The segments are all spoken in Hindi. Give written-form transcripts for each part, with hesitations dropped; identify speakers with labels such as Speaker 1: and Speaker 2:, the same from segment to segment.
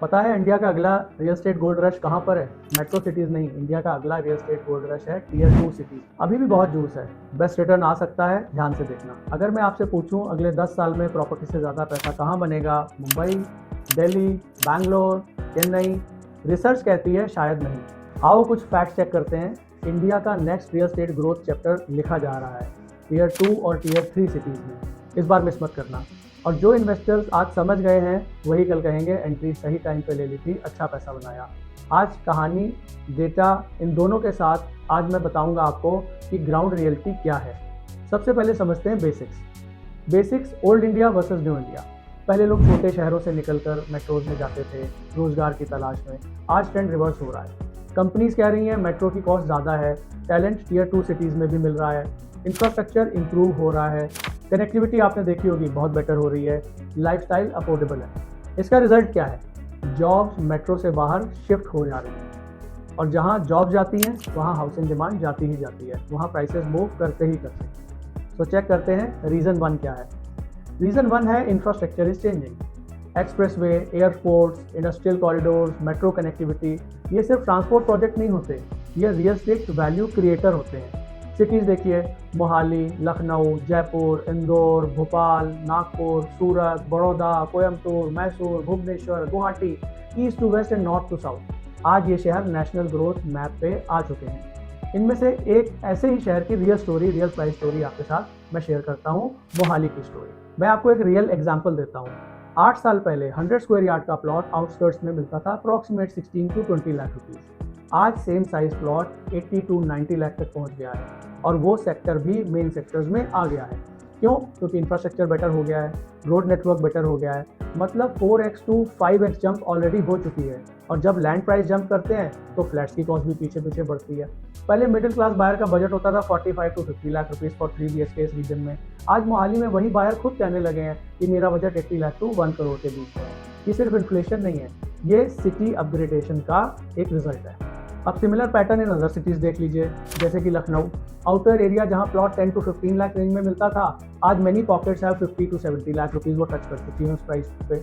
Speaker 1: पता है इंडिया का अगला रियल एस्टेट गोल्ड रश कहाँ पर है? मेट्रो सिटीज नहीं, इंडिया का अगला रियल एस्टेट गोल्ड रश है टीयर 2 सिटीज। अभी भी बहुत जूस है, बेस्ट रिटर्न आ सकता है, ध्यान से देखना। अगर मैं आपसे पूछूं अगले 10 साल में प्रॉपर्टी से ज़्यादा पैसा कहाँ बनेगा? मुंबई, दिल्ली, बैंगलोर, चेन्नई? रिसर्च कहती है शायद नहीं। आओ कुछ फैक्ट चेक करते हैं। इंडिया का next real estate growth chapter लिखा जा रहा है टीयर 2 और टीयर 3 सिटीज़ में। इस बार मिस मत करना। और जो इन्वेस्टर्स आज समझ गए हैं वही कल कहेंगे एंट्री सही टाइम पे ले ली थी, अच्छा पैसा बनाया। आज कहानी, डेटा इन दोनों के साथ आज मैं बताऊंगा आपको कि ग्राउंड रियलिटी क्या है। सबसे पहले समझते हैं basics old India versus new India. पहले लोग छोटे शहरों से निकलकर मेट्रोज में जाते थे रोजगार की तलाश में। आज ट्रेंड रिवर्स हो रहा है। कंपनीज कह रही हैं मेट्रो की कॉस्ट ज़्यादा है, टैलेंट टीयर 2 सिटीज़ में भी मिल रहा है, इंफ्रास्ट्रक्चर इंप्रूव हो रहा है, कनेक्टिविटी आपने देखी होगी बहुत बेटर हो रही है, लाइफस्टाइल अफोर्डेबल है। इसका रिजल्ट क्या है? जॉब्स मेट्रो से बाहर शिफ्ट हो जा रही हैं और जहाँ जॉब जाती हैं वहाँ हाउसिंग डिमांड जाती ही जाती है, वहाँ प्राइसेस मूव करते ही करते हैं। तो चेक करते हैं रीज़न 1 क्या है। रीज़न 1 है infrastructure is changing. Expressway, airports, industrial corridors, metro connectivity, ये सिर्फ ट्रांसपोर्ट प्रोजेक्ट नहीं होते, ये रियल एस्टेट वैल्यू क्रिएटर होते हैं। सिटीज़ देखिए, Mohali, Lucknow, Jaipur, Indore, Bhopal, Nagpur, Surat, Baroda, Coimbatore, Mysore, Bhubaneswar, Guwahati, east to west and north to south. आज ये शहर नेशनल ग्रोथ मैप पे आ चुके हैं। इनमें से एक ऐसे ही शहर की रियल प्राइस स्टोरी आपके साथ मैं शेयर करता हूँ, मोहाली की स्टोरी। मैं आपको एक रियल एग्जाम्पल देता हूँ। 8 साल पहले 100 स्क्वायर यार्ड का प्लॉट आउटस्कर्ट्स में मिलता था अप्रॉक्सीमेट 16 to 20 लाख रुपीज़। आज same size plot 80 to 90 lakh तक पहुंच गया है और वो सेक्टर भी मेन सेक्टर्स में आ गया है। क्यों? क्योंकि इंफ्रास्ट्रक्चर बेटर हो गया है, रोड नेटवर्क बेटर हो गया है, मतलब 4x to 5x jump already हो चुकी है। और जब लैंड प्राइस जंप करते हैं तो फ्लैट्स की कॉस्ट भी पीछे पीछे बढ़ती है। पहले मिडिल क्लास बायर का बजट होता था 45 to 50 lakh rupees for 3 BHK इस रीजन में। आज मोहाली में वही बायर खुद कहने लगे हैं कि मेरा बजट 80 लाख to 1 करोड़ के बीच है। ये सिर्फ इन्फ्लेशन नहीं है, ये सिटी अपग्रेडेशन का एक रिजल्ट है। अब similar pattern in other cities देख लीजिए, जैसे कि लखनऊ आउटर एरिया जहां प्लॉट 10 to 15 लाख रेंज में मिलता था, आज मेनी पॉकेट्स है 50 to 70 लाख रुपीज़ वो टच कर चुकी हैं उस प्राइस पे।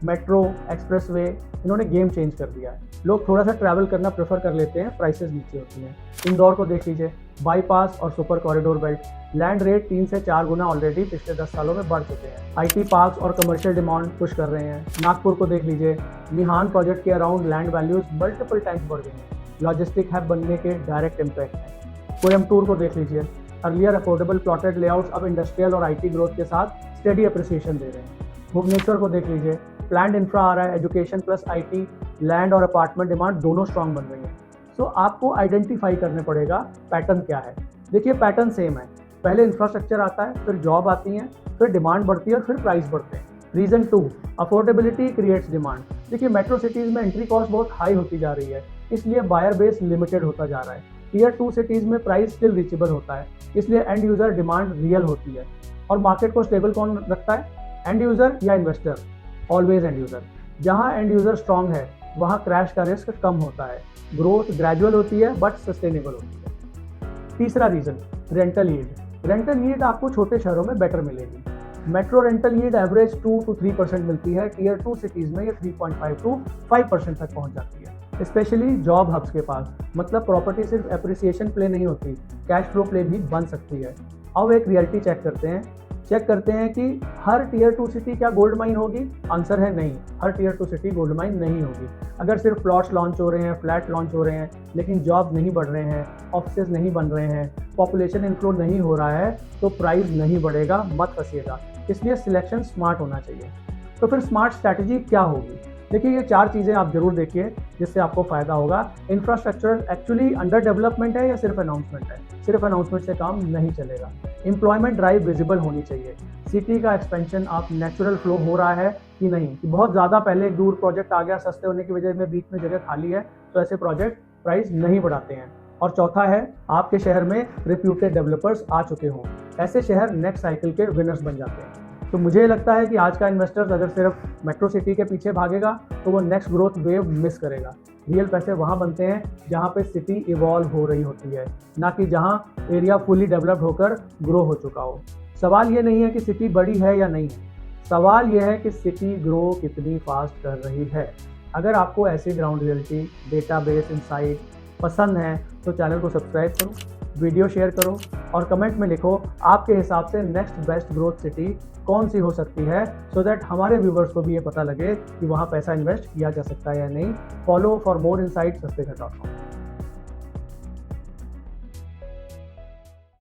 Speaker 1: मेट्रो, एक्सप्रेसवे, इन्होंने गेम चेंज कर दिया है। लोग थोड़ा सा ट्रैवल करना प्रेफर कर लेते हैं, प्राइसेस नीचे होती हैं। इंदौर को देख लीजिए, बाईपास और super corridor belt, land rate 3 से 4 गुना ऑलरेडी पिछले 10 सालों में बढ़ चुके हैं। IT पार्क्स और कमर्शियल डिमांड पुश कर रहे हैं। नागपुर को देख लीजिए, निहान प्रोजेक्ट के around land values multiple times बढ़ गए हैं। लॉजिस्टिक हब बनने के डायरेक्ट इम्पैक्ट है। कोयम्बटूर को देख लीजिए, अर्लियर अफोर्डेबल प्लॉटेड लेआउट्स अब इंडस्ट्रियल और IT ग्रोथ के साथ स्टेडी अप्रिसिएशन दे रहे हैं। भुवनेश्वर को देख लीजिए, प्लान्ड इंफ्रा आ रहा है, एजुकेशन प्लस IT, लैंड और अपार्टमेंट डिमांड दोनों स्ट्रांग बन रही है। सो आपको आइडेंटिफाई करने पड़ेगा पैटर्न क्या है। देखिए पैटर्न सेम है, पहले इंफ्रास्ट्रक्चर आता है, फिर जॉब आती है, फिर डिमांड बढ़ती है और फिर प्राइस बढ़ते हैं। Reason 2, affordability creates demand. देखिए मेट्रो सिटीज़ में एंट्री कॉस्ट बहुत हाई होती जा रही है, इसलिए बायर बेस लिमिटेड होता जा रहा है। टीयर 2 सिटीज़ में प्राइस स्टिल रीचेबल होता है, इसलिए एंड यूज़र डिमांड रियल होती है। और मार्केट को स्टेबल कौन रखता है, एंड यूज़र या इन्वेस्टर? Always end user. जहाँ एंड यूज़र स्ट्रांग है वहाँ क्रैश का रिस्क कम होता है, ग्रोथ ग्रेजुअल होती है बट सस्टेनेबल होती है। तीसरा reason, rental yield. Rental yield आपको छोटे शहरों में बेटर मिलेगी। Metro rental yield average 2 to 3% मिलती है, टीयर 2 सिटीज़ में ये 3.5 to 5% तक पहुंच जाती है, स्पेशली जॉब हब्स के पास। मतलब प्रॉपर्टी सिर्फ एप्रिसिएशन प्ले नहीं होती, कैश फ्लो प्ले भी बन सकती है। अब एक रियलिटी चेक करते हैं कि हर टीयर 2 सिटी क्या गोल्ड माइन होगी? आंसर है नहीं, हर टीयर 2 सिटी गोल्ड माइन नहीं होगी। अगर सिर्फ प्लॉट्स लॉन्च हो रहे हैं, फ्लैट लॉन्च हो रहे हैं, लेकिन जॉब नहीं बढ़ रहे हैं, ऑफिसेज नहीं बन रहे हैं, पॉपुलेशन इनफ्लो नहीं हो रहा है, तो प्राइस नहीं बढ़ेगा, मत फंसिएगा। इसलिए सिलेक्शन स्मार्ट होना चाहिए। तो फिर स्मार्ट स्ट्रैटेजी क्या होगी? देखिए ये 4 चीज़ें आप जरूर देखिए जिससे आपको फ़ायदा होगा। इंफ्रास्ट्रक्चर एक्चुअली अंडर डेवलपमेंट है या सिर्फ अनाउंसमेंट है? सिर्फ अनाउंसमेंट से काम नहीं चलेगा। एम्प्लॉयमेंट ड्राइव विजिबल होनी चाहिए। सिटी का एक्सपेंशन आप नेचुरल फ्लो हो रहा है कि नहीं, कि बहुत ज़्यादा पहले एक दूर प्रोजेक्ट आ गया, सस्ते होने की वजह में बीच में जगह खाली है, तो ऐसे प्रोजेक्ट प्राइस नहीं बढ़ाते हैं। और चौथा है आपके शहर में रिप्यूटेड डेवलपर्स आ चुके हों, ऐसे शहर नेक्स्ट साइकिल के विनर्स बन जाते हैं। तो मुझे लगता है कि आज का इन्वेस्टर्स अगर सिर्फ मेट्रो सिटी के पीछे भागेगा तो वो नेक्स्ट ग्रोथ वेव मिस करेगा। रियल पैसे वहाँ बनते हैं जहाँ पे सिटी इवॉल्व हो रही होती है, ना कि जहाँ एरिया फुली डेवलप्ड होकर ग्रो हो चुका हो। सवाल ये नहीं है कि सिटी बड़ी है या नहीं है, सवाल यह है कि सिटी ग्रो कितनी फास्ट कर रही है। अगर आपको ऐसी ग्राउंड रियलिटी, डेटाबेस, इनसाइट पसंद है तो चैनल को सब्सक्राइब करो, वीडियो शेयर करो और कमेंट में लिखो आपके हिसाब से नेक्स्ट बेस्ट ग्रोथ सिटी कौन सी हो सकती है, सो दैट हमारे व्यूवर्स को भी ये पता लगे कि वहाँ पैसा इन्वेस्ट किया जा सकता है या नहीं। Follow for more insights सस्तेघर.com।